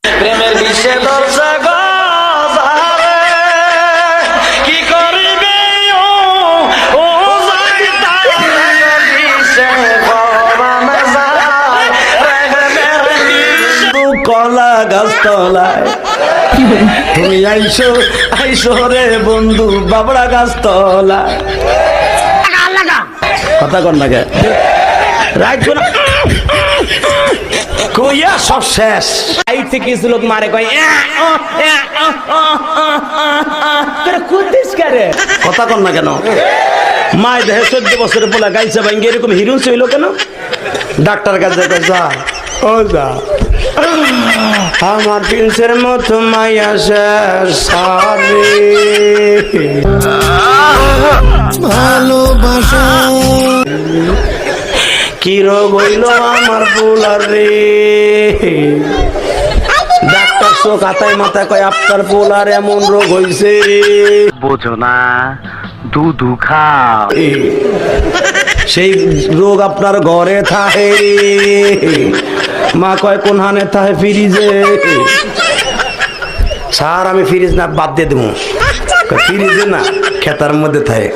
প্রেমের বিষে দর্শা কি করিবে ও কলা গাছ তলায় তুমি আইসো আইসো রে বন্ধু বাবড়া গাছ তলায় কথা কর না কে রাখবো না কইয়া সব শেষ এই থেকে কিছু লোক মারে কয় তোরা কুদিস করে কথা কর না কেন মায় দেহে 14 বছরের পোলা গাইছে ভাঙ্গে এরকম হিরুন ছিল কেন ডাক্তার কাছে যা ও যা আমার প্রিন্সের মতো মাইয়া সারে ভালোবাসা কি রোগ হইল আমার পোলার রে ডাক্তার চোখ হাতায় মাথায় কয় আপনার পোলার এমন রোগ হইছে বোঝো না দুধু খাও সেই রোগ আপনার ঘরে থাকে মা কয় কোন হানে থাকে ফ্রিজে স্যার আমি ফ্রিজ না বাদ দিয়ে দেবো ফ্রিজে না খেতার মধ্যে থাকে